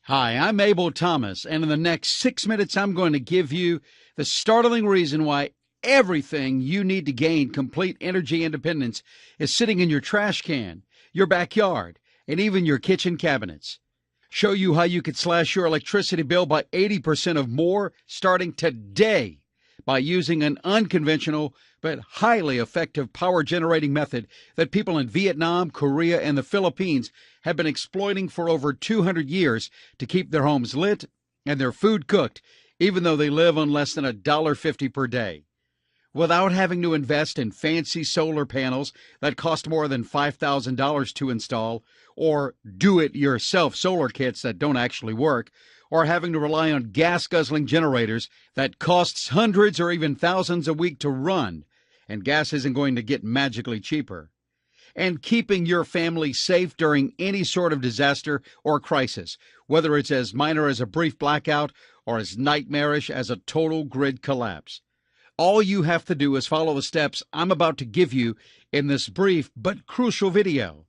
Hi, I'm Abel Thomas, and in the next 6 minutes, I'm going to give you the startling reason why everything you need to gain complete energy independence is sitting in your trash can, your backyard, and even your kitchen cabinets. Show you how you could slash your electricity bill by 80% or more starting today by using an unconventional but highly effective power generating method that people in Vietnam, Korea, and the Philippines have been exploiting for over 200 years to keep their homes lit and their food cooked, even though they live on less than $1.50 per day. Without having to invest in fancy solar panels that cost more than $5,000 to install, or do-it-yourself solar kits that don't actually work, or having to rely on gas-guzzling generators that costs hundreds or even thousands a week to run, and gas isn't going to get magically cheaper. And keeping your family safe during any sort of disaster or crisis, whether it's as minor as a brief blackout or as nightmarish as a total grid collapse. All you have to do is follow the steps I'm about to give you in this brief but crucial video.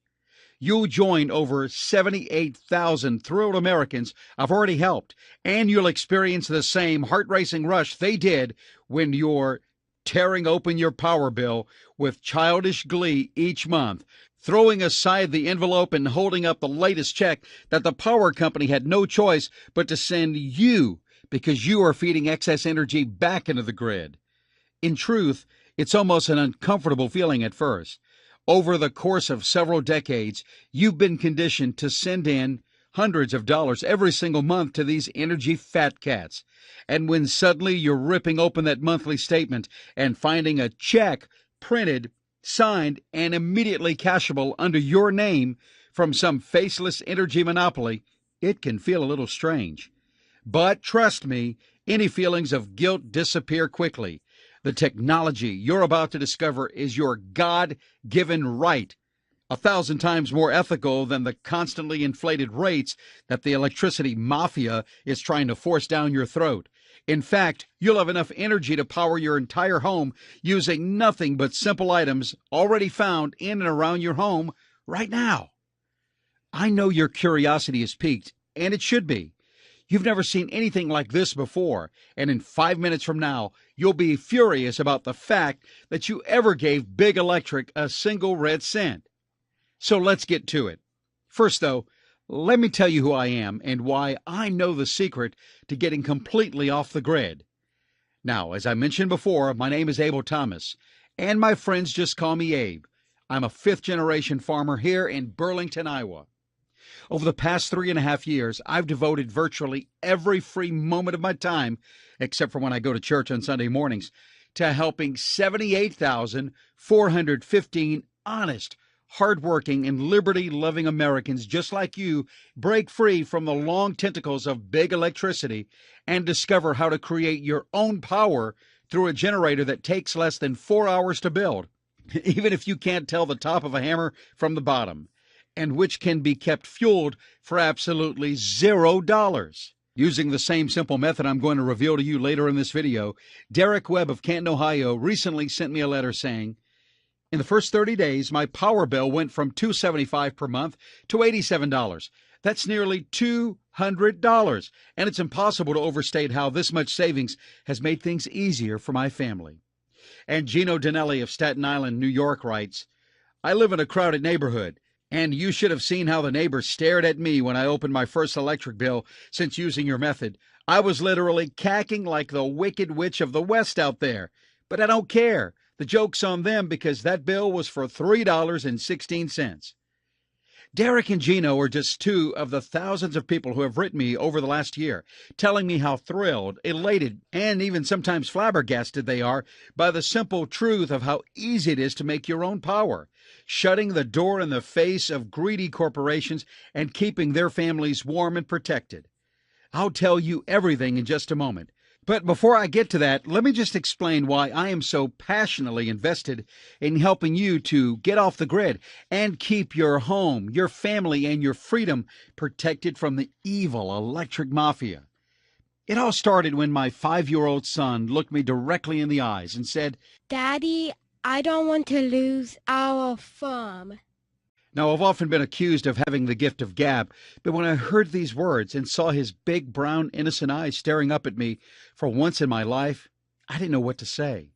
You'll join over 78,000 thrilled Americans I've already helped, and you'll experience the same heart-racing rush they did when you're tearing open your power bill with childish glee each month, throwing aside the envelope and holding up the latest check that the power company had no choice but to send you because you are feeding excess energy back into the grid. In truth, it's almost an uncomfortable feeling at first. Over the course of several decades, you've been conditioned to send in hundreds of dollars every single month to these energy fat cats. And when suddenly you're ripping open that monthly statement and finding a check printed, signed, and immediately cashable under your name from some faceless energy monopoly, it can feel a little strange. But trust me, any feelings of guilt disappear quickly. The technology you're about to discover is your God-given right, 1,000 times more ethical than the constantly inflated rates that the electricity mafia is trying to force down your throat. In fact, you'll have enough energy to power your entire home using nothing but simple items already found in and around your home right now. I know your curiosity is piqued, and it should be. You've never seen anything like this before, and in 5 minutes from now, you'll be furious about the fact that you ever gave Big Electric a single red cent. So let's get to it. First, though, let me tell you who I am and why I know the secret to getting completely off the grid. Now, as I mentioned before, my name is Abel Thomas, and my friends just call me Abe. I'm a fifth-generation farmer here in Burlington, Iowa. Over the past 3.5 years, I've devoted virtually every free moment of my time, except for when I go to church on Sunday mornings, to helping 78,415 honest, hardworking, and liberty-loving Americans just like you break free from the long tentacles of big electricity and discover how to create your own power through a generator that takes less than 4 hours to build, even if you can't tell the top of a hammer from the bottom, and which can be kept fueled for absolutely $0. Using the same simple method I'm going to reveal to you later in this video, Derek Webb of Canton, Ohio, recently sent me a letter saying, "In the first 30 days, my power bill went from $275 per month to $87. That's nearly $200, and it's impossible to overstate how this much savings has made things easier for my family." And Gino Donnelly of Staten Island, New York writes, "I live in a crowded neighborhood, and you should have seen how the neighbors stared at me when I opened my first electric bill since using your method. I was literally cacking like the Wicked Witch of the West out there. But I don't care. The joke's on them because that bill was for $3.16. Derek and Gino are just two of the thousands of people who have written me over the last year, telling me how thrilled, elated, and even sometimes flabbergasted they are by the simple truth of how easy it is to make your own power, shutting the door in the face of greedy corporations and keeping their families warm and protected. I'll tell you everything in just a moment. But before I get to that, let me just explain why I am so passionately invested in helping you to get off the grid and keep your home, your family, and your freedom protected from the evil electric mafia. It all started when my 5-year-old son looked me directly in the eyes and said, "Daddy, I don't want to lose our farm." Now, I've often been accused of having the gift of gab, but when I heard these words and saw his big, brown, innocent eyes staring up at me for once in my life, I didn't know what to say.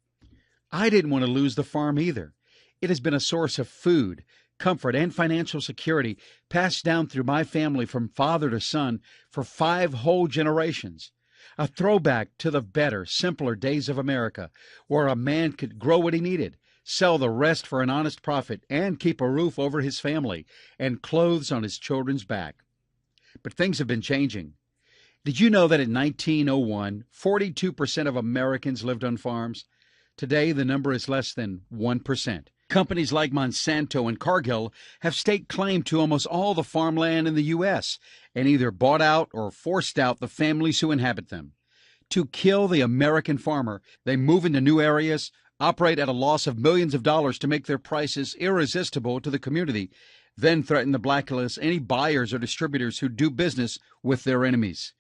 I didn't want to lose the farm either. It has been a source of food, comfort, and financial security passed down through my family from father to son for 5 whole generations. A throwback to the better, simpler days of America, where a man could grow what he needed, sell the rest for an honest profit, and keep a roof over his family and clothes on his children's back. But things have been changing. Did you know that in 1901, 42% of Americans lived on farms? Today, the number is less than 1%. Companies like Monsanto and Cargill have staked claim to almost all the farmland in the U.S. and either bought out or forced out the families who inhabit them. To kill the American farmer, they move into new areas, operate at a loss of millions of dollars to make their prices irresistible to the community, then threaten to blacklist any buyers or distributors who do business with their enemies.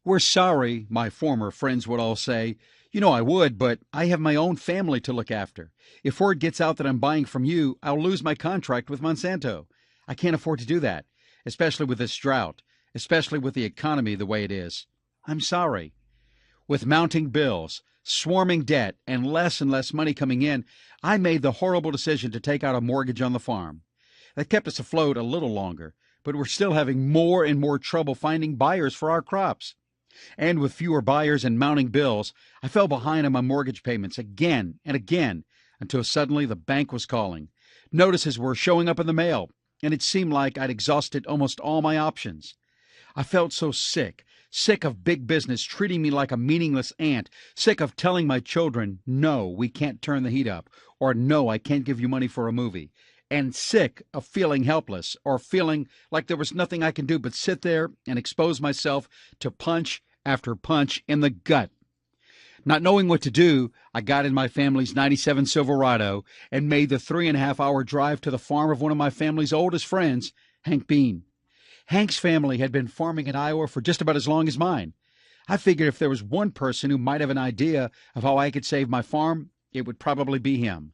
We're sorry, my former friends would all say. You know I would, but I have my own family to look after. If word gets out that I'm buying from you, I'll lose my contract with Monsanto. I can't afford to do that, especially with this drought, especially with the economy the way it is. I'm sorry. With mounting bills, swarming debt, and less money coming in, I made the horrible decision to take out a mortgage on the farm. That kept us afloat a little longer, but we're still having more and more trouble finding buyers for our crops. And with fewer buyers and mounting bills, I fell behind on my mortgage payments again and again until suddenly the bank was calling. Notices were showing up in the mail, and it seemed like I'd exhausted almost all my options. I felt so sick of big business treating me like a meaningless ant, sick of telling my children, no, we can't turn the heat up, or no, I can't give you money for a movie, and sick of feeling helpless or feeling like there was nothing I can do but sit there and expose myself to punch after punch in the gut. Not knowing what to do, I got in my family's 97 Silverado and made the 3.5-hour drive to the farm of one of my family's oldest friends, Hank Bean. Hank's family had been farming in Iowa for just about as long as mine. I figured if there was one person who might have an idea of how I could save my farm, it would probably be him.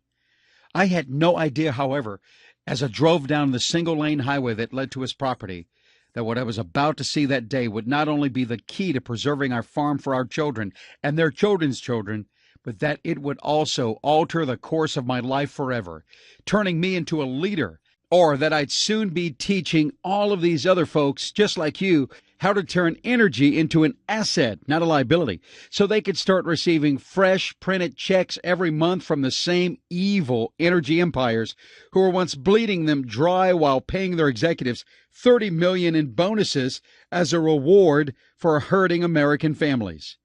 I had no idea, however, as I drove down the single-lane highway that led to his property, that what I was about to see that day would not only be the key to preserving our farm for our children and their children's children, but that it would also alter the course of my life forever, turning me into a leader, or that I'd soon be teaching all of these other folks, just like you, how to turn energy into an asset, not a liability, so they could start receiving fresh printed checks every month from the same evil energy empires who were once bleeding them dry while paying their executives $30 million in bonuses as a reward for hurting American families.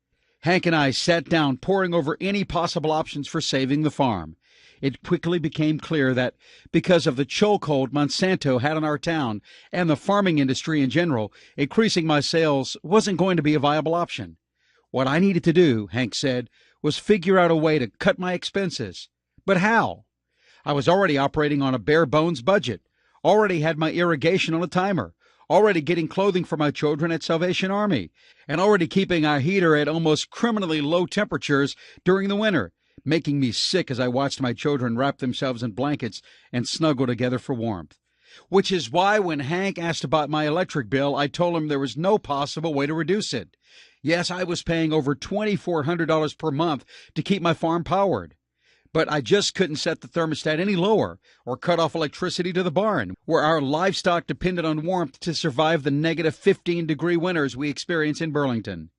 Hank and I sat down poring over any possible options for saving the farm. It quickly became clear that because of the chokehold Monsanto had on our town and the farming industry in general, increasing my sales wasn't going to be a viable option. What I needed to do, Hank said, was figure out a way to cut my expenses. But how? I was already operating on a bare-bones budget, already had my irrigation on a timer, already getting clothing for my children at Salvation Army, and already keeping our heater at almost criminally low temperatures during the winter, making me sick as I watched my children wrap themselves in blankets and snuggle together for warmth. Which is why when Hank asked about my electric bill, I told him there was no possible way to reduce it. Yes, I was paying over $2,400 per month to keep my farm powered. But I just couldn't set the thermostat any lower or cut off electricity to the barn, where our livestock depended on warmth to survive the negative 15-degree winters we experience in Burlington.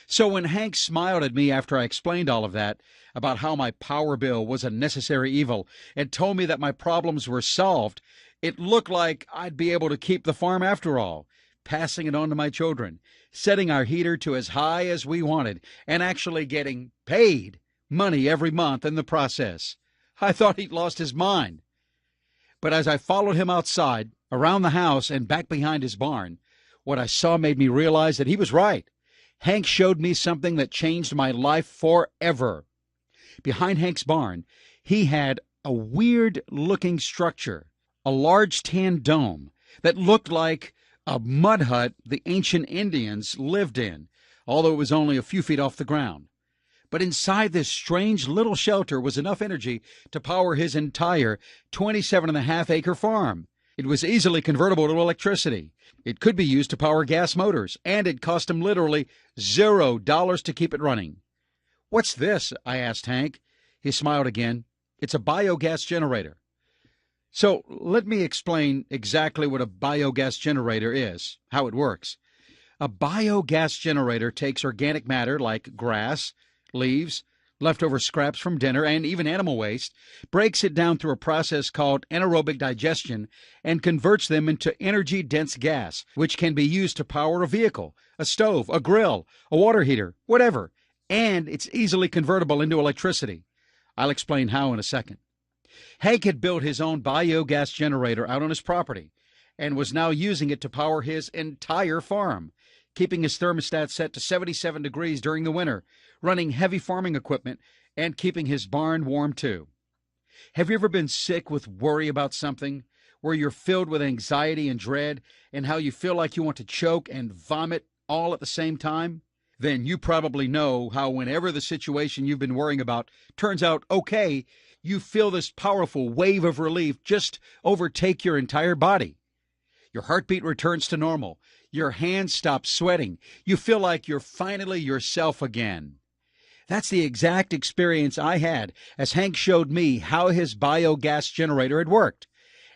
So when Hank smiled at me after I explained all of that, about how my power bill was a necessary evil, and told me that my problems were solved, it looked like I'd be able to keep the farm after all, passing it on to my children, setting our heater to as high as we wanted, and actually getting paid money every month in the process. I thought he'd lost his mind. But as I followed him outside, around the house, and back behind his barn, what I saw made me realize that he was right. Hank showed me something that changed my life forever. Behind Hank's barn, he had a weird-looking structure, a large tan dome that looked like a mud hut the ancient Indians lived in, although it was only a few feet off the ground. But inside this strange little shelter was enough energy to power his entire 27.5-acre farm. It was easily convertible to electricity. It could be used to power gas motors, and it cost him literally $0 to keep it running. "What's this?" I asked Hank. He smiled again. "It's a biogas generator." So let me explain exactly what a biogas generator is, how it works. A biogas generator takes organic matter like grass, leaves, leftover scraps from dinner, and even animal waste, breaks it down through a process called anaerobic digestion, and converts them into energy-dense gas, which can be used to power a vehicle, a stove, a grill, a water heater, whatever. And it's easily convertible into electricity. I'll explain how in a second. Hank had built his own biogas generator out on his property and was now using it to power his entire farm, keeping his thermostat set to 77 degrees during the winter, running heavy farming equipment, and keeping his barn warm too. Have you ever been sick with worry about something, where you're filled with anxiety and dread, and how you feel like you want to choke and vomit all at the same time? Then you probably know how whenever the situation you've been worrying about turns out okay, you feel this powerful wave of relief just overtake your entire body. Your heartbeat returns to normal. Your hands stop sweating. You feel like you're finally yourself again. That's the exact experience I had as Hank showed me how his biogas generator had worked.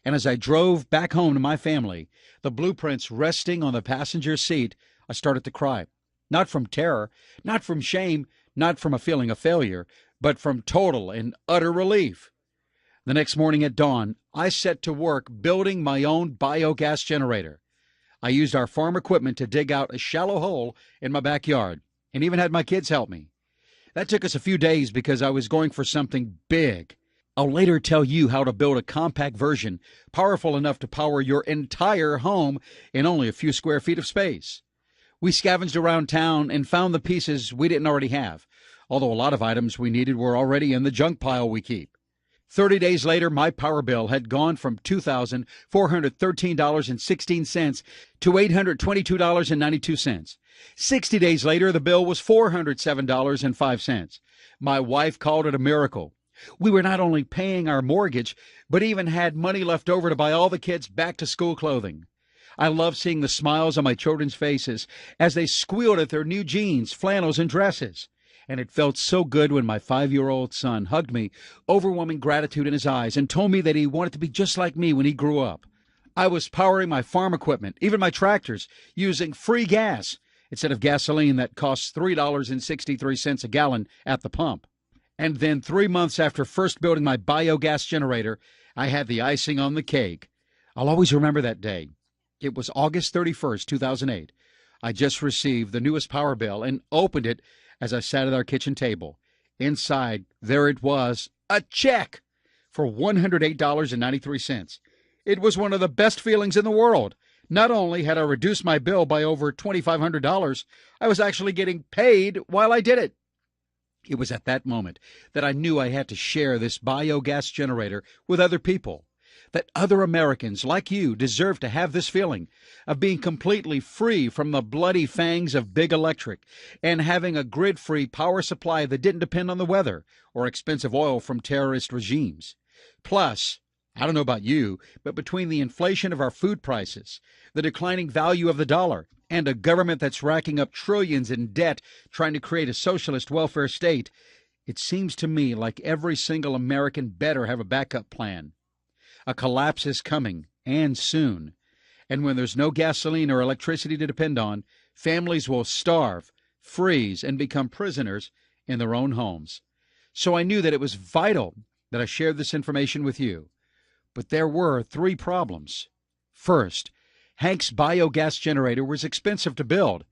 And as I drove back home to my family, the blueprints resting on the passenger seat, I started to cry. Not from terror, not from shame, not from a feeling of failure, but from total and utter relief. The next morning at dawn, I set to work building my own biogas generator. I used our farm equipment to dig out a shallow hole in my backyard, and even had my kids help me. That took us a few days because I was going for something big. I'll later tell you how to build a compact version, powerful enough to power your entire home in only a few square feet of space. We scavenged around town and found the pieces we didn't already have, although a lot of items we needed were already in the junk pile we keep. 30 days later, my power bill had gone from $2,413.16 to $822.92. 60 days later, the bill was $407.05. My wife called it a miracle. We were not only paying our mortgage, but even had money left over to buy all the kids back-to-school clothing. I love seeing the smiles on my children's faces as they squealed at their new jeans, flannels, and dresses. And it felt so good when my 5-year-old son hugged me, overwhelming gratitude in his eyes, and told me that he wanted to be just like me when he grew up. I was powering my farm equipment, even my tractors, using free gas instead of gasoline that costs $3.63 a gallon at the pump. And then 3 months after first building my biogas generator, I had the icing on the cake. I'll always remember that day. It was August 31st, 2008. I just received the newest power bill and opened it as I sat at our kitchen table. Inside, there it was, a check for $108.93. It was one of the best feelings in the world. Not only had I reduced my bill by over $2,500, I was actually getting paid while I did it. It was at that moment that I knew I had to share this biogas generator with other people, that other Americans like you deserve to have this feeling of being completely free from the bloody fangs of big electric and having a grid-free power supply that didn't depend on the weather or expensive oil from terrorist regimes. Plus, I don't know about you, but between the inflation of our food prices, the declining value of the dollar, and a government that's racking up trillions in debt trying to create a socialist welfare state, it seems to me like every single American better have a backup plan. A collapse is coming, and soon. And when there's no gasoline or electricity to depend on, families will starve, freeze, and become prisoners in their own homes. So I knew that it was vital that I shared this information with you. But there were 3 problems. First, Hank's biogas generator was expensive to build.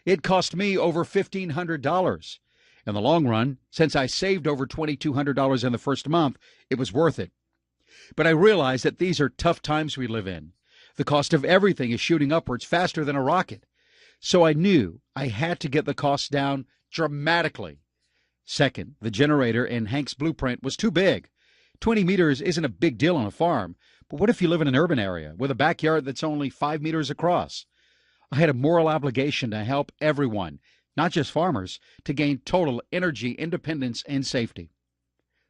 It cost me over $1,500. In the long run, since I saved over $2,200 in the first month, it was worth it. But I realize that these are tough times we live in. The cost of everything is shooting upwards faster than a rocket. So I knew I had to get the costs down dramatically. Second, the generator in Hank's blueprint was too big. 20 meters isn't a big deal on a farm, but what if you live in an urban area with a backyard that's only 5 meters across? I had a moral obligation to help everyone, not just farmers, to gain total energy independence and safety.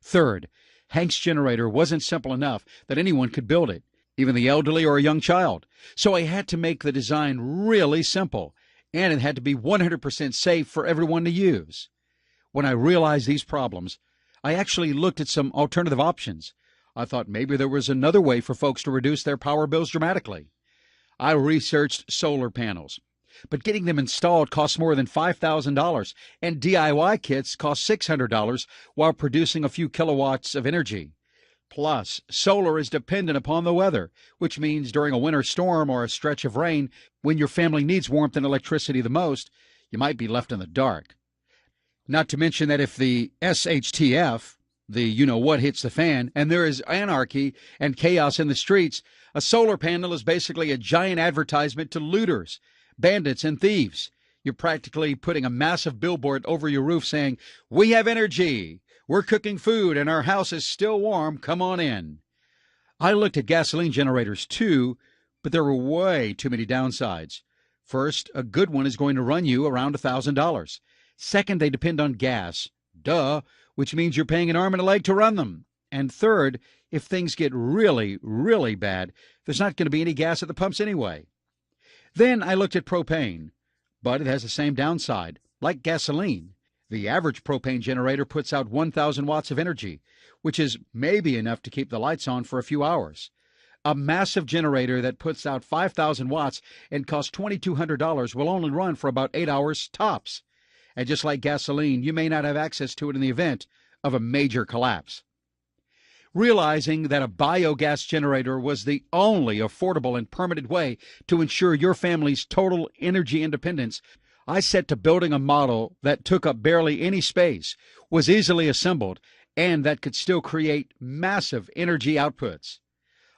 Third, Hank's generator wasn't simple enough that anyone could build it. even the elderly or a young child. So I had to make the design really simple, and it had to be 100% safe for everyone to use. When I realized these problems, I actually looked at some alternative options. I thought maybe there was another way for folks to reduce their power bills dramatically. I researched solar panels, but getting them installed costs more than $5,000, and DIY kits cost $600 while producing a few kilowatts of energy. Plus, solar is dependent upon the weather, which means during a winter storm or a stretch of rain, when your family needs warmth and electricity the most, you might be left in the dark. Not to mention that if the SHTF, the you-know-what, hits the fan, and there is anarchy and chaos in the streets, a solar panel is basically a giant advertisement to looters, bandits, and thieves. You're practically putting a massive billboard over your roof saying, "We have energy, we're cooking food, and our house is still warm, come on in." I looked at gasoline generators too, but there were way too many downsides. First, a good one is going to run you around $1,000. Second, they depend on gas. Duh, which means you're paying an arm and a leg to run them. And third, if things get really, really bad, there's not going to be any gas at the pumps anyway. Then I looked at propane, but it has the same downside. Like gasoline, the average propane generator puts out 1,000 watts of energy, which is maybe enough to keep the lights on for a few hours. A massive generator that puts out 5,000 watts and costs $2,200 will only run for about 8 hours tops. And just like gasoline, you may not have access to it in the event of a major collapse. Realizing that a biogas generator was the only affordable and permanent way to ensure your family's total energy independence, I set to building a model that took up barely any space, was easily assembled, and that could still create massive energy outputs.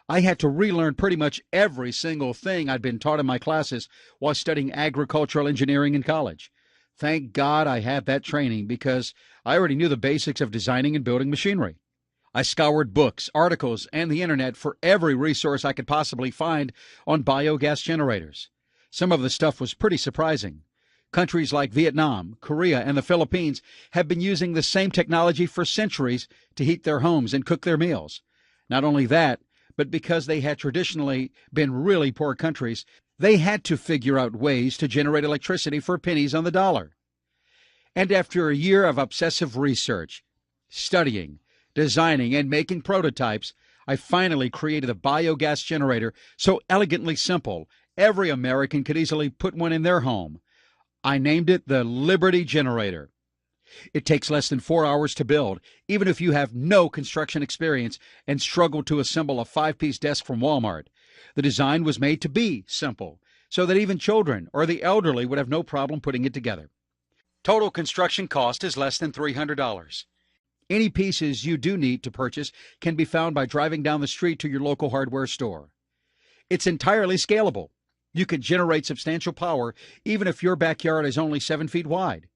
I had to relearn pretty much every single thing I'd been taught in my classes while studying agricultural engineering in college. Thank God I had that training because I already knew the basics of designing and building machinery. I scoured books, articles, and the internet for every resource I could possibly find on biogas generators. Some of the stuff was pretty surprising. Countries like Vietnam, Korea, and the Philippines have been using the same technology for centuries to heat their homes and cook their meals. Not only that, but because they had traditionally been really poor countries, they had to figure out ways to generate electricity for pennies on the dollar. And after a year of obsessive research, studying, designing, and making prototypes, I finally created a biogas generator so elegantly simple, every American could easily put one in their home. I named it the Liberty Generator. It takes less than 4 hours to build, even if you have no construction experience and struggle to assemble a 5-piece desk from Walmart. The design was made to be simple, so that even children or the elderly would have no problem putting it together. Total construction cost is less than $300. Any pieces you do need to purchase can be found by driving down the street to your local hardware store. It's entirely scalable. You can generate substantial power even if your backyard is only 7 feet wide.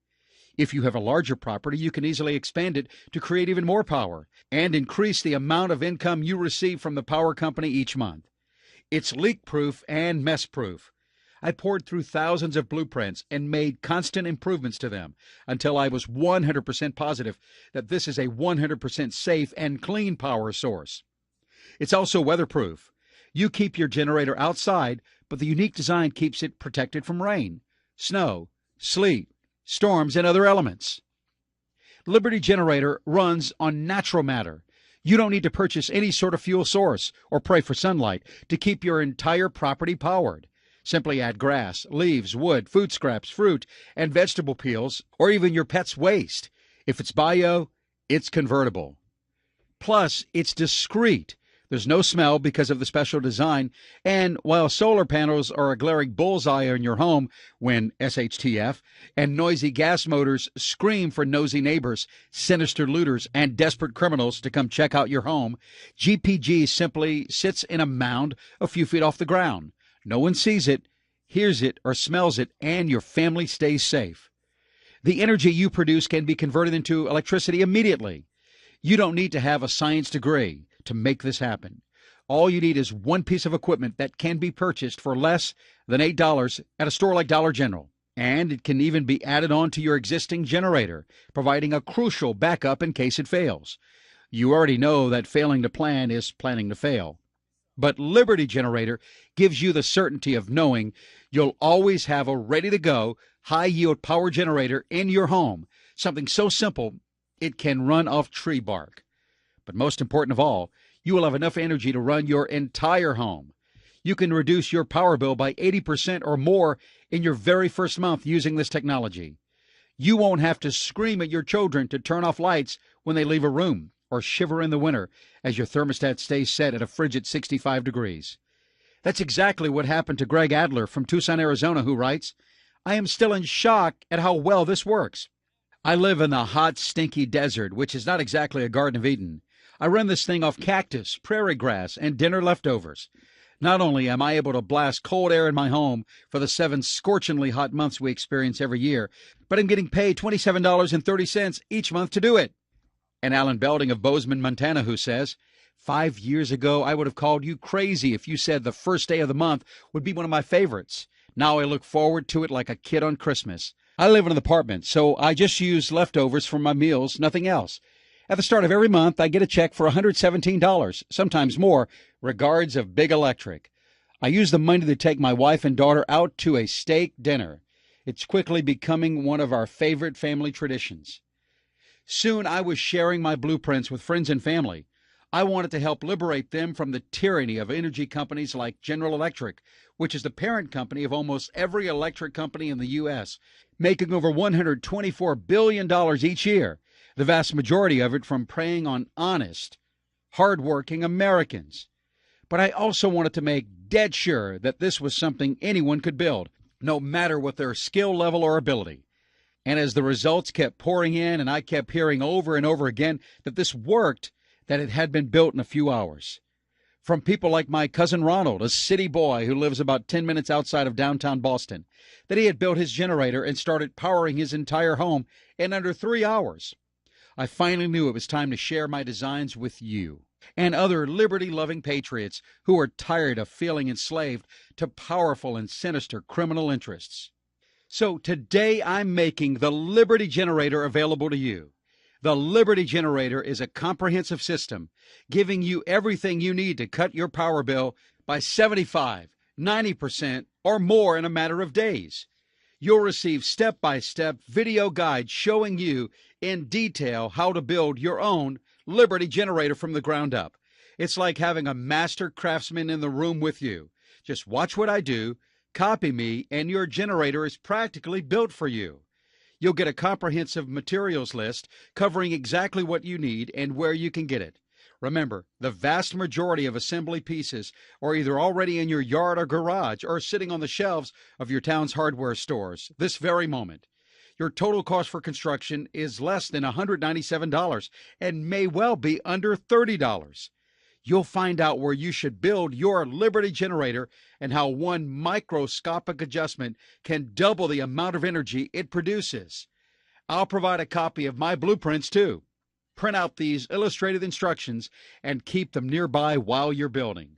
If you have a larger property, you can easily expand it to create even more power and increase the amount of income you receive from the power company each month. It's leak-proof and mess-proof. I poured through thousands of blueprints and made constant improvements to them until I was 100% positive that this is a 100% safe and clean power source. It's also weatherproof. You keep your generator outside, but the unique design keeps it protected from rain, snow, sleet, storms, and other elements. Liberty Generator runs on natural matter. You don't need to purchase any sort of fuel source or pray for sunlight to keep your entire property powered. Simply add grass, leaves, wood, food scraps, fruit, and vegetable peels, or even your pet's waste. If it's bio, it's convertible. Plus, it's discreet. There's no smell because of the special design, and while solar panels are a glaring bullseye on your home when SHTF and noisy gas motors scream for nosy neighbors, sinister looters, and desperate criminals to come check out your home, GPG simply sits in a mound a few feet off the ground. No one sees it, hears it, or smells it, and your family stays safe. The energy you produce can be converted into electricity immediately. You don't need to have a science degree to make this happen. All you need is one piece of equipment that can be purchased for less than $8 at a store like Dollar General. And it can even be added on to your existing generator, providing a crucial backup in case it fails. You already know that failing to plan is planning to fail. But Liberty Generator gives you the certainty of knowing you'll always have a ready-to-go, high-yield power generator in your home, something so simple it can run off tree bark. But most important of all, you will have enough energy to run your entire home. You can reduce your power bill by 80% or more in your very first month using this technology. You won't have to scream at your children to turn off lights when they leave a room, or shiver in the winter as your thermostat stays set at a frigid 65 degrees. That's exactly what happened to Greg Adler from Tucson, Arizona, who writes, "I am still in shock at how well this works. I live in the hot, stinky desert, which is not exactly a Garden of Eden. I run this thing off cactus, prairie grass, and dinner leftovers. Not only am I able to blast cold air in my home for the 7 scorchingly hot months we experience every year, but I'm getting paid $27.30 each month to do it." And Alan Belding of Bozeman, Montana, who says, "5 years ago, I would have called you crazy if you said the first day of the month would be one of my favorites. Now I look forward to it like a kid on Christmas. I live in an apartment, so I just use leftovers from my meals, nothing else. At the start of every month, I get a check for $117, sometimes more. Regards of Big Electric. I use the money to take my wife and daughter out to a steak dinner. It's quickly becoming one of our favorite family traditions." Soon I was sharing my blueprints with friends and family. I wanted to help liberate them from the tyranny of energy companies like General Electric, which is the parent company of almost every electric company in the U.S., making over $124 billion each year, the vast majority of it from preying on honest, hard-working Americans. But I also wanted to make dead sure that this was something anyone could build, no matter what their skill level or ability. And as the results kept pouring in and I kept hearing over and over again that this worked, that it had been built in a few hours. From people like my cousin Ronald, a city boy who lives about 10 minutes outside of downtown Boston, that he had built his generator and started powering his entire home in under 3 hours. I finally knew it was time to share my designs with you and other liberty-loving patriots who are tired of feeling enslaved to powerful and sinister criminal interests. So today I'm making the Liberty Generator available to you. The Liberty Generator is a comprehensive system giving you everything you need to cut your power bill by 75, 90%, or more in a matter of days. You'll receive step-by-step video guides showing you in detail how to build your own Liberty Generator from the ground up. It's like having a master craftsman in the room with you. Just watch what I do, copy me, and your generator is practically built for you. You'll get a comprehensive materials list covering exactly what you need and where you can get it. Remember, the vast majority of assembly pieces are either already in your yard or garage or sitting on the shelves of your town's hardware stores this very moment. Your total cost for construction is less than $197 and may well be under $30. You'll find out where you should build your Liberty Generator and how one microscopic adjustment can double the amount of energy it produces. I'll provide a copy of my blueprints too. Print out these illustrated instructions and keep them nearby while you're building.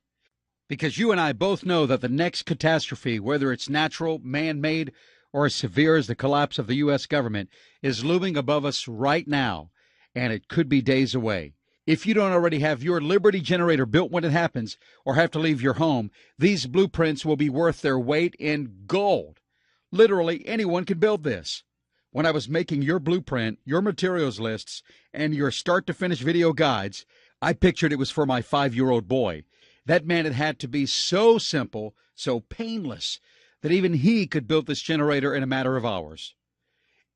Because you and I both know that the next catastrophe, whether it's natural, man-made, or as severe as the collapse of the U.S. government, is looming above us right now, and it could be days away. If you don't already have your Liberty Generator built when it happens or have to leave your home, these blueprints will be worth their weight in gold. Literally, anyone can build this. When I was making your blueprint, your materials lists, and your start-to-finish video guides, I pictured it was for my 5-year-old boy. That man, it had to be so simple, so painless, that even he could build this generator in a matter of hours.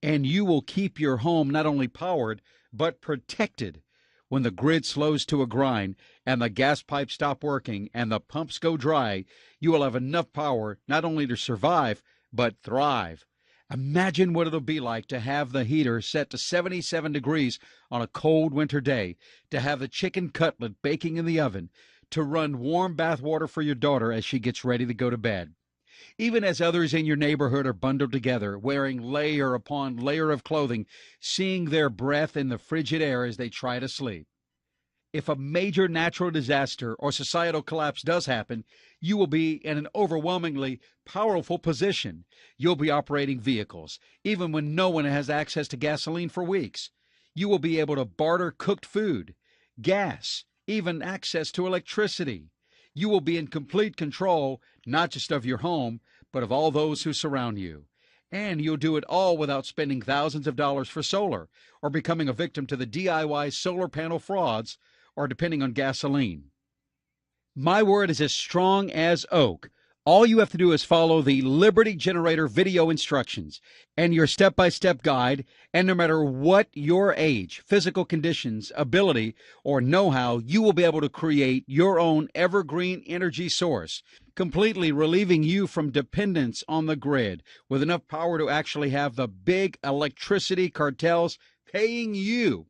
And you will keep your home not only powered, but protected. When the grid slows to a grind and the gas pipes stop working and the pumps go dry, you will have enough power not only to survive, but thrive. Imagine what it'll be like to have the heater set to 77 degrees on a cold winter day, to have the chicken cutlet baking in the oven, to run warm bath water for your daughter as she gets ready to go to bed. Even as others in your neighborhood are bundled together, wearing layer upon layer of clothing, seeing their breath in the frigid air as they try to sleep. If a major natural disaster or societal collapse does happen, you will be in an overwhelmingly powerful position. You'll be operating vehicles, even when no one has access to gasoline for weeks. You will be able to barter cooked food, gas, even access to electricity. You will be in complete control, not just of your home, but of all those who surround you. And you'll do it all without spending thousands of dollars for solar or becoming a victim to the DIY solar panel frauds or depending on gasoline. My word is as strong as oak. All you have to do is follow the Liberty Generator video instructions and your step-by-step guide, and no matter what your age, physical conditions, ability, or know-how, you will be able to create your own evergreen energy source, completely relieving you from dependence on the grid with enough power to actually have the big electricity cartels paying you.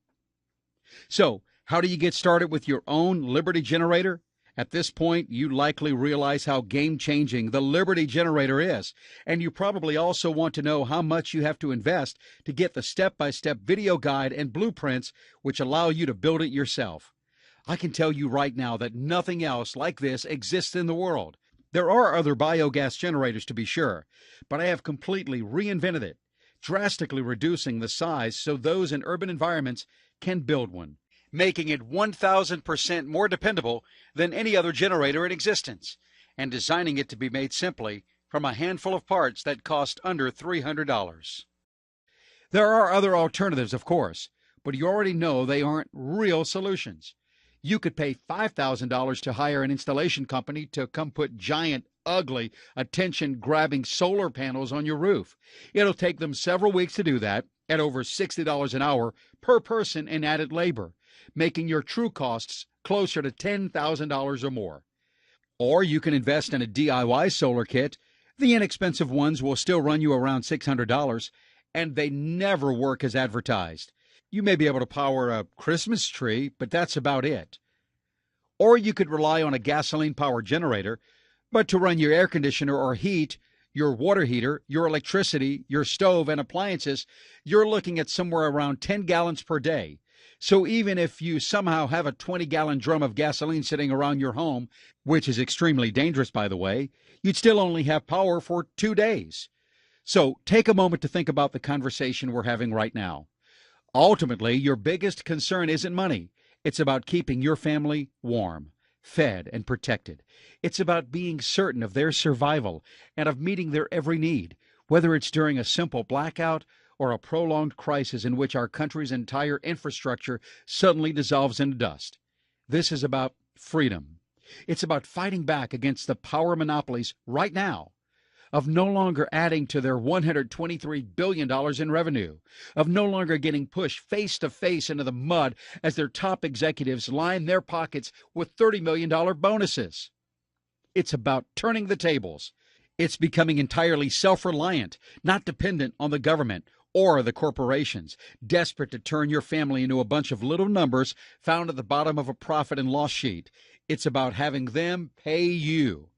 So, how do you get started with your own Liberty Generator? At this point, you likely realize how game-changing the Liberty Generator is, and you probably also want to know how much you have to invest to get the step-by-step video guide and blueprints which allow you to build it yourself. I can tell you right now that nothing else like this exists in the world. There are other biogas generators, to be sure, but I have completely reinvented it, drastically reducing the size so those in urban environments can build one, making it 1,000% more dependable than any other generator in existence, and designing it to be made simply from a handful of parts that cost under $300. There are other alternatives, of course, but you already know they aren't real solutions. You could pay $5,000 to hire an installation company to come put giant, ugly, attention-grabbing solar panels on your roof. It'll take them several weeks to do that at over $60 an hour per person in added labor, making your true costs closer to $10,000 or more. Or you can invest in a DIY solar kit. The inexpensive ones will still run you around $600, and they never work as advertised. You may be able to power a Christmas tree, but that's about it. Or you could rely on a gasoline-powered generator, but to run your air conditioner or heat, your water heater, your electricity, your stove, and appliances, you're looking at somewhere around 10 gallons per day. So even if you somehow have a 20-gallon drum of gasoline sitting around your home, which is extremely dangerous, by the way, you'd still only have power for 2 days. So take a moment to think about the conversation we're having right now. Ultimately, your biggest concern isn't money. It's about keeping your family warm, fed, and protected. It's about being certain of their survival and of meeting their every need, whether it's during a simple blackout or a prolonged crisis in which our country's entire infrastructure suddenly dissolves into dust. This is about freedom. It's about fighting back against the power monopolies right now, of no longer adding to their $123 billion in revenue, of no longer getting pushed face to face into the mud as their top executives line their pockets with $30 million bonuses. It's about turning the tables. It's becoming entirely self-reliant, not dependent on the government or the corporations, desperate to turn your family into a bunch of little numbers found at the bottom of a profit and loss sheet. It's about having them pay you.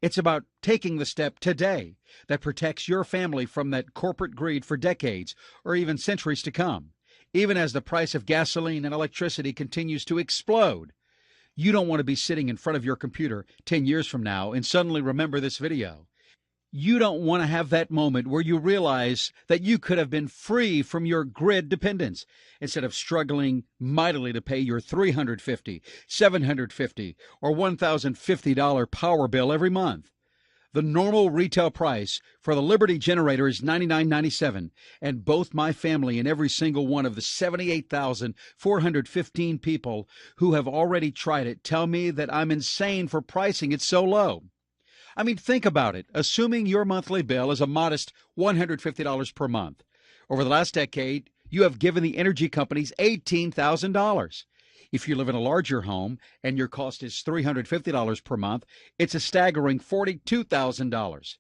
It's about taking the step today that protects your family from that corporate greed for decades or even centuries to come, even as the price of gasoline and electricity continues to explode. You don't want to be sitting in front of your computer 10 years from now and suddenly remember this video. You don't want to have that moment where you realize that you could have been free from your grid dependence instead of struggling mightily to pay your $350, $750, or $1,050 power bill every month. The normal retail price for the Liberty Generator is $99.97, and both my family and every single one of the 78,415 people who have already tried it tell me that I'm insane for pricing it so low. I mean, think about it. Assuming your monthly bill is a modest $150 per month. Over the last decade, you have given the energy companies $18,000. If you live in a larger home and your cost is $350 per month, it's a staggering $42,000.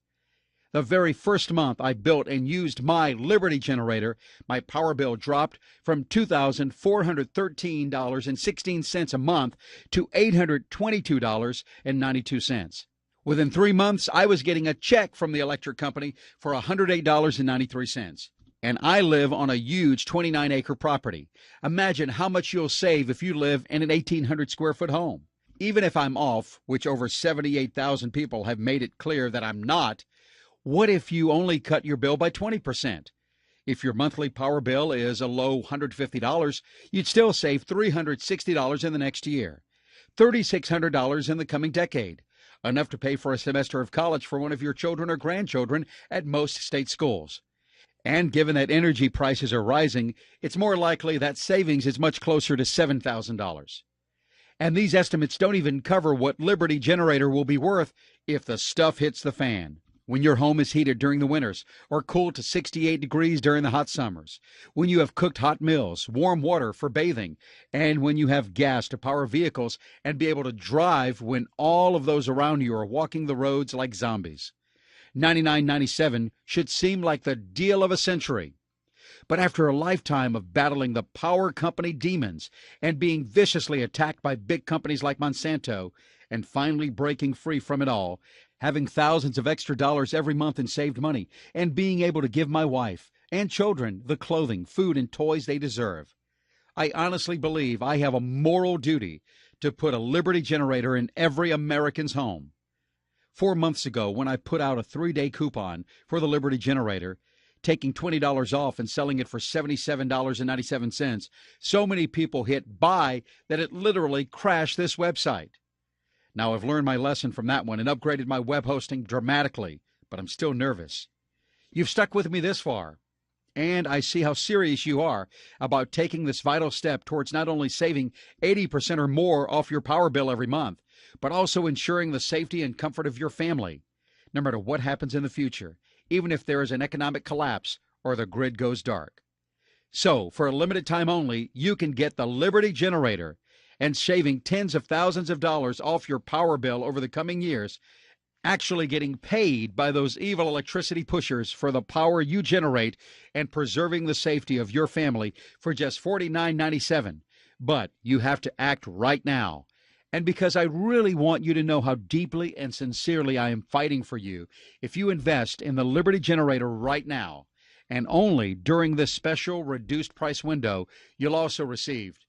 The very first month I built and used my Liberty Generator, my power bill dropped from $2,413.16 a month to $822.92. Within 3 months, I was getting a check from the electric company for $108.93. And I live on a huge 29-acre property. Imagine how much you'll save if you live in an 1,800-square-foot home. Even if I'm off, which over 78,000 people have made it clear that I'm not, what if you only cut your bill by 20%? If your monthly power bill is a low $150, you'd still save $360 in the next year. $3,600 in the coming decade, enough to pay for a semester of college for one of your children or grandchildren at most state schools. And given that energy prices are rising, it's more likely that savings is much closer to $7,000. And these estimates don't even cover what Liberty Generator will be worth if the stuff hits the fan. When your home is heated during the winters or cooled to 68 degrees during the hot summers, when you have cooked hot meals, warm water for bathing, and when you have gas to power vehicles and be able to drive when all of those around you are walking the roads like zombies. $99.97 should seem like the deal of a century. But after a lifetime of battling the power company demons and being viciously attacked by big companies like Monsanto, and finally breaking free from it all, having thousands of extra dollars every month in saved money, and being able to give my wife and children the clothing, food, and toys they deserve, I honestly believe I have a moral duty to put a Liberty Generator in every American's home. 4 months ago, when I put out a 3-day coupon for the Liberty Generator, taking $20 off and selling it for $77.97, so many people hit buy that it literally crashed this website. Now, I've learned my lesson from that one and upgraded my web hosting dramatically, but I'm still nervous. You've stuck with me this far, and I see how serious you are about taking this vital step towards not only saving 80% or more off your power bill every month, but also ensuring the safety and comfort of your family, no matter what happens in the future, even if there is an economic collapse or the grid goes dark. So, for a limited time only, you can get the Liberty Generator, and saving tens of thousands of dollars off your power bill over the coming years, actually getting paid by those evil electricity pushers for the power you generate and preserving the safety of your family for just $49.97. But you have to act right now. And because I really want you to know how deeply and sincerely I am fighting for you, if you invest in the Liberty Generator right now, and only during this special reduced price window, you'll also receive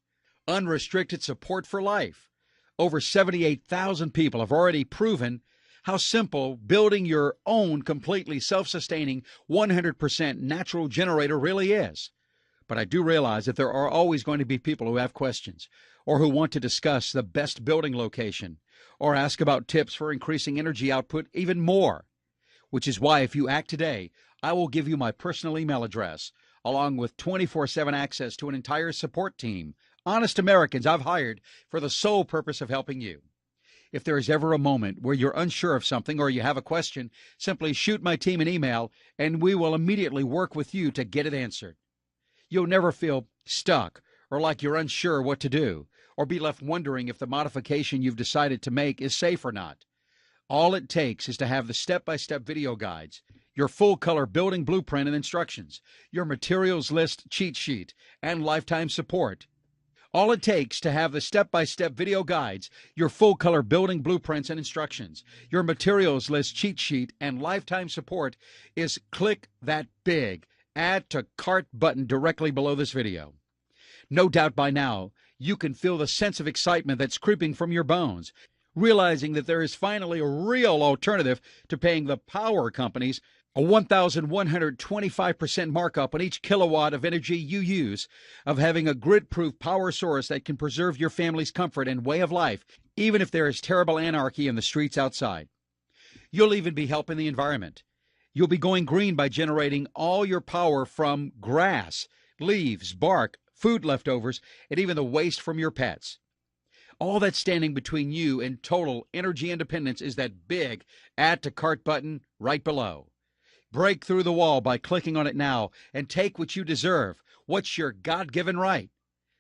unrestricted support for life. Over 78,000 people have already proven how simple building your own completely self-sustaining 100% natural generator really is. But I do realize that there are always going to be people who have questions, or who want to discuss the best building location, or ask about tips for increasing energy output even more. Which is why if you act today, I will give you my personal email address, along with 24/7 access to an entire support team, honest Americans I've hired for the sole purpose of helping you. If there is ever a moment where you're unsure of something or you have a question, simply shoot my team an email and we will immediately work with you to get it answered. You'll never feel stuck or like you're unsure what to do, or be left wondering if the modification you've decided to make is safe or not. All it takes is to have the step-by-step video guides, your full-color building blueprint and instructions, your materials list cheat sheet, and lifetime support. All it takes to have the step-by-step video guides, your full-color building blueprints and instructions, your materials list cheat sheet, and lifetime support is click that big Add to Cart button directly below this video. No doubt by now, you can feel the sense of excitement that's creeping from your bones, realizing that there is finally a real alternative to paying the power companies a 1,125% markup on each kilowatt of energy you use, of having a grid-proof power source that can preserve your family's comfort and way of life, even if there is terrible anarchy in the streets outside. You'll even be helping the environment. You'll be going green by generating all your power from grass, leaves, bark, food leftovers, and even the waste from your pets. All that's standing between you and total energy independence is that big Add to Cart button right below. Break through the wall by clicking on it now and take what you deserve. What's your God-given right?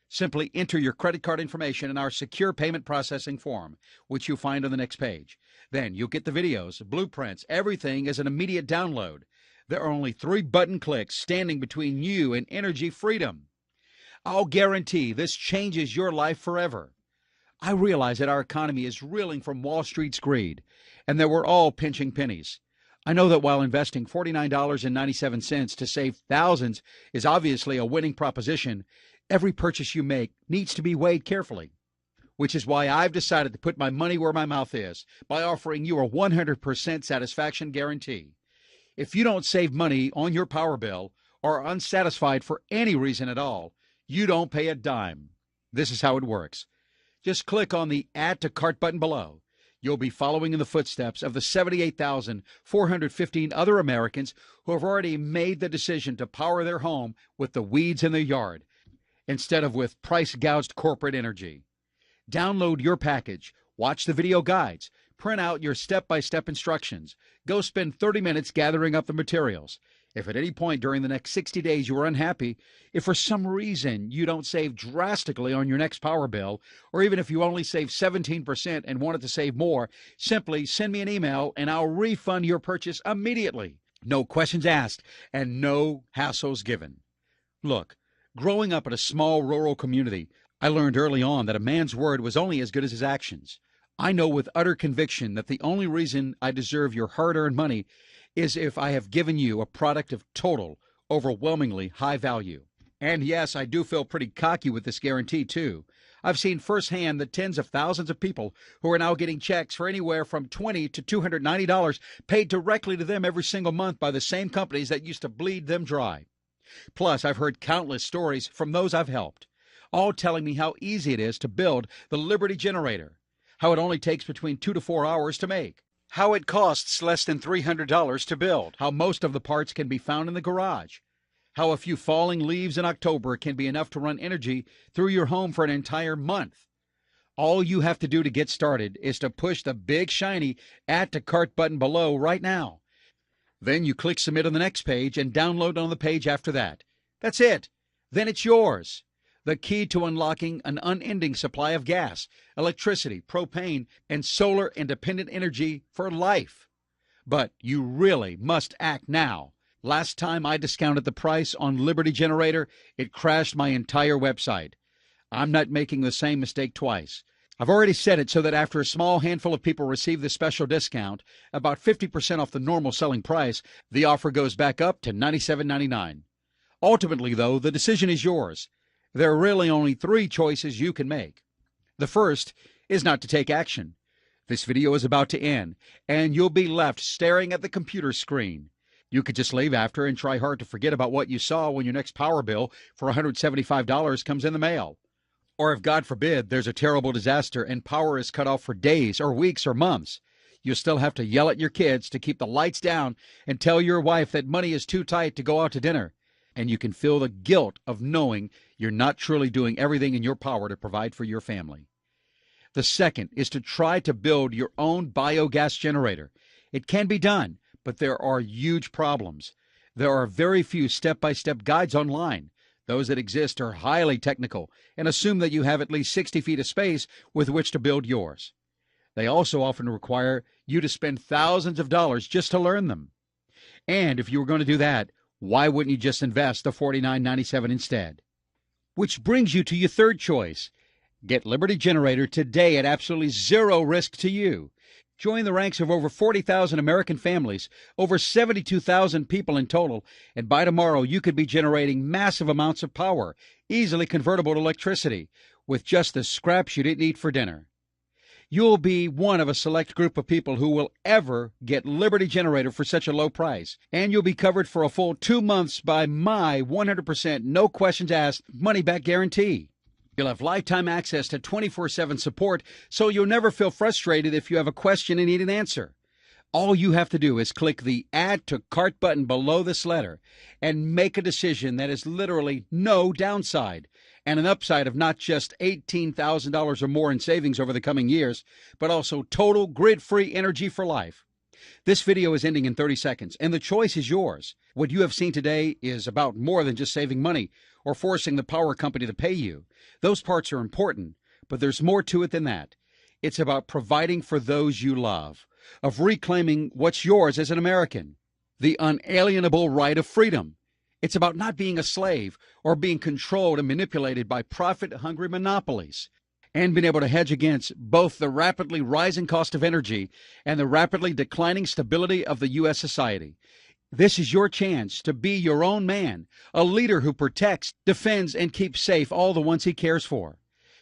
Simply enter your credit card information in our secure payment processing form, which you'll find on the next page. Then you'll get the videos, blueprints, everything as an immediate download. There are only 3 button clicks standing between you and energy freedom. I'll guarantee this changes your life forever. I realize that our economy is reeling from Wall Street's greed, and that we're all pinching pennies. I know that while investing $49.97 to save thousands is obviously a winning proposition, every purchase you make needs to be weighed carefully, which is why I've decided to put my money where my mouth is by offering you a 100% satisfaction guarantee. If you don't save money on your power bill or are unsatisfied for any reason at all, you don't pay a dime. This is how it works. Just click on the Add to Cart button below. You'll be following in the footsteps of the 78,415 other Americans who have already made the decision to power their home with the weeds in their yard instead of with price-gouged corporate energy. Download your package, watch the video guides, print out your step-by-step instructions, go spend 30 minutes gathering up the materials. If at any point during the next 60 days you are unhappy, if for some reason you don't save drastically on your next power bill, or even if you only save 17% and wanted to save more, simply send me an email and I'll refund your purchase immediately. No questions asked and no hassles given. Look, growing up in a small rural community, I learned early on that a man's word was only as good as his actions. I know with utter conviction that the only reason I deserve your hard-earned money is if I have given you a product of total, overwhelmingly high value. And yes, I do feel pretty cocky with this guarantee, too. I've seen firsthand the tens of thousands of people who are now getting checks for anywhere from $20 to $290 paid directly to them every single month by the same companies that used to bleed them dry. Plus, I've heard countless stories from those I've helped, all telling me how easy it is to build the Liberty Generator, how it only takes between 2 to 4 hours to make, how it costs less than $300 to build, how most of the parts can be found in the garage, how a few falling leaves in October can be enough to run energy through your home for an entire month. All you have to do to get started is to push the big shiny Add to Cart button below right now. Then you click Submit on the next page and download on the page after that. That's it. Then it's yours. The key to unlocking an unending supply of gas, electricity, propane, and solar-independent energy for life. But you really must act now. Last time I discounted the price on Liberty Generator, it crashed my entire website. I'm not making the same mistake twice. I've already set it so that after a small handful of people receive the special discount, about 50% off the normal selling price, the offer goes back up to $97.99. Ultimately, though, the decision is yours. There are really only 3 choices you can make. The first is not to take action. This video is about to end, and you'll be left staring at the computer screen. You could just leave after and try hard to forget about what you saw when your next power bill for $175 comes in the mail. Or if, God forbid, there's a terrible disaster and power is cut off for days or weeks or months, you'll still have to yell at your kids to keep the lights down and tell your wife that money is too tight to go out to dinner. And you can feel the guilt of knowing you're not truly doing everything in your power to provide for your family. The second is to try to build your own biogas generator. It can be done, but there are huge problems. There are very few step-by-step guides online. Those that exist are highly technical and assume that you have at least 60 feet of space with which to build yours. They also often require you to spend thousands of dollars just to learn them. And if you were going to do that, why wouldn't you just invest the $49.97 instead? Which brings you to your third choice. Get Liberty Generator today at absolutely zero risk to you. Join the ranks of over 40,000 American families, over 72,000 people in total, and by tomorrow you could be generating massive amounts of power, easily convertible to electricity, with just the scraps you didn't eat for dinner. You'll be one of a select group of people who will ever get Liberty Generator for such a low price, and you'll be covered for a full 2 months by my 100% no questions asked money-back guarantee. You'll have lifetime access to 24/7 support, so you'll never feel frustrated if you have a question and need an answer. All you have to do is click the Add to Cart button below this letter and make a decision that is literally no downside and an upside of not just $18,000 or more in savings over the coming years, but also total grid-free energy for life. This video is ending in 30 seconds, and the choice is yours. What you have seen today is about more than just saving money or forcing the power company to pay you. Those parts are important, but there's more to it than that. It's about providing for those you love, of reclaiming what's yours as an American, the unalienable right of freedom. It's about not being a slave or being controlled and manipulated by profit-hungry monopolies, and being able to hedge against both the rapidly rising cost of energy and the rapidly declining stability of the U.S. society. This is your chance to be your own man, a leader who protects, defends, and keeps safe all the ones he cares for.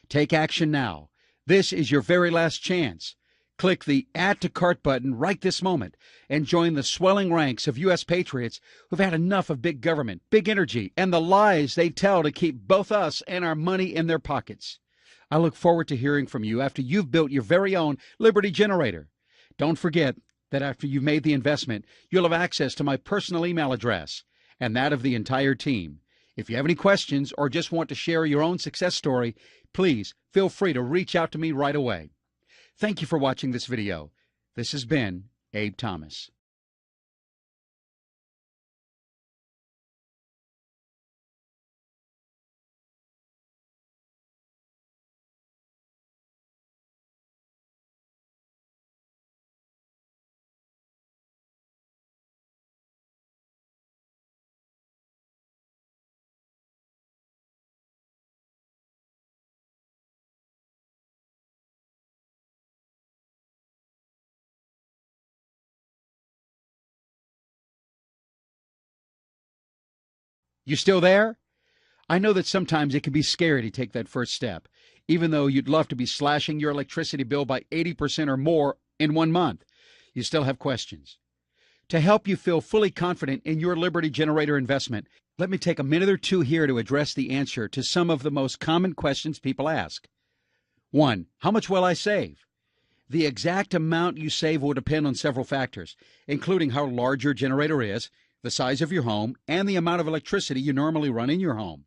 Take action now. This is your very last chance. Click the Add to Cart button right this moment and join the swelling ranks of U.S. patriots who've had enough of big government, big energy, and the lies they tell to keep both us and our money in their pockets. I look forward to hearing from you after you've built your very own Liberty Generator. Don't forget that after you've made the investment, you'll have access to my personal email address and that of the entire team. If you have any questions or just want to share your own success story, please feel free to reach out to me right away. Thank you for watching this video. This has been Abe Thomas. You still there? I know that sometimes it can be scary to take that first step, even though you'd love to be slashing your electricity bill by 80% or more in 1 month. You still have questions. To help you feel fully confident in your Liberty Generator investment, let me take a minute or two here to address the answer to some of the most common questions people ask. 1. How much will I save? The exact amount you save will depend on several factors, including how large your generator is, the size of your home, and the amount of electricity you normally run in your home.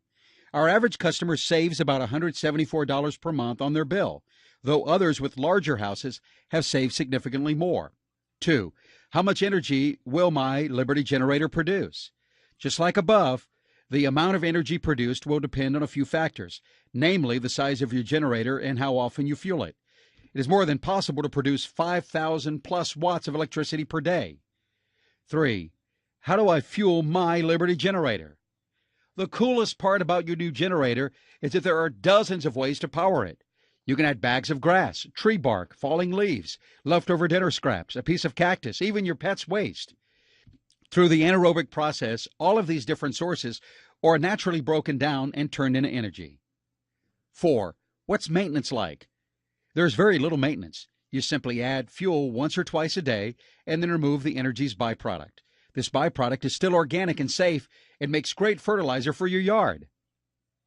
Our average customer saves about $174 per month on their bill, though others with larger houses have saved significantly more. 2. How much energy will my Liberty Generator produce? Just like above, the amount of energy produced will depend on a few factors, namely the size of your generator and how often you fuel it. It is more than possible to produce 5,000 plus watts of electricity per day. 3. How do I fuel my Liberty Generator? The coolest part about your new generator is that there are dozens of ways to power it. You can add bags of grass, tree bark, falling leaves, leftover dinner scraps, a piece of cactus, even your pet's waste. Through the anaerobic process, all of these different sources are naturally broken down and turned into energy. 4. What's maintenance like? There's very little maintenance. You simply add fuel once or twice a day and then remove the energy's byproduct. This byproduct is still organic and safe and makes great fertilizer for your yard.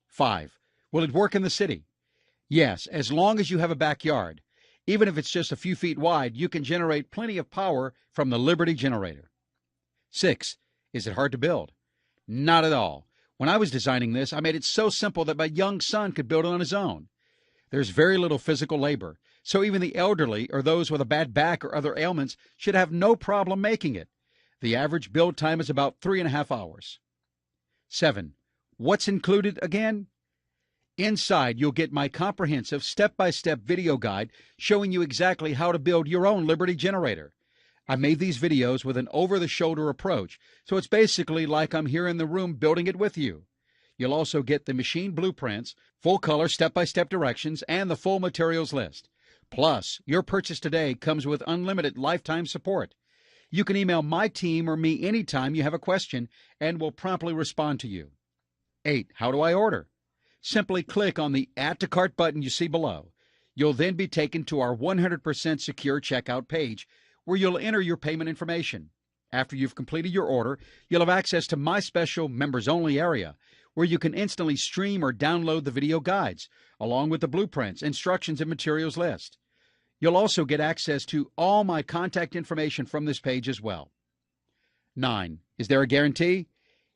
5. Will it work in the city? Yes, as long as you have a backyard. Even if it's just a few feet wide, you can generate plenty of power from the Liberty Generator. 6. Is it hard to build? Not at all. When I was designing this, I made it so simple that my young son could build it on his own. There's very little physical labor, so even the elderly or those with a bad back or other ailments should have no problem making it. The average build time is about 3.5 hours. 7. What's included again? Inside, you'll get my comprehensive step-by-step video guide showing you exactly how to build your own Liberty Generator. I made these videos with an over-the-shoulder approach, so it's basically like I'm here in the room building it with you. You'll also get the machine blueprints, full-color step-by-step directions, and the full materials list. Plus, your purchase today comes with unlimited lifetime support. You can email my team or me anytime you have a question, and we'll promptly respond to you. 8. How do I order? Simply click on the Add to Cart button you see below. You'll then be taken to our 100% secure checkout page, where you'll enter your payment information. After you've completed your order, you'll have access to my special members-only area, where you can instantly stream or download the video guides, along with the blueprints, instructions, and materials list. You'll also get access to all my contact information from this page as well. 9. Is there a guarantee?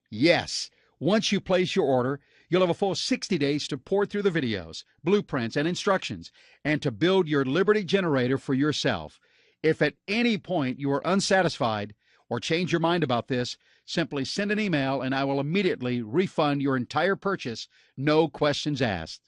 Yes. Once you place your order, you'll have a full 60 days to pour through the videos, blueprints, and instructions, and to build your Liberty Generator for yourself. If at any point you are unsatisfied or change your mind about this, simply send an email and I will immediately refund your entire purchase, no questions asked.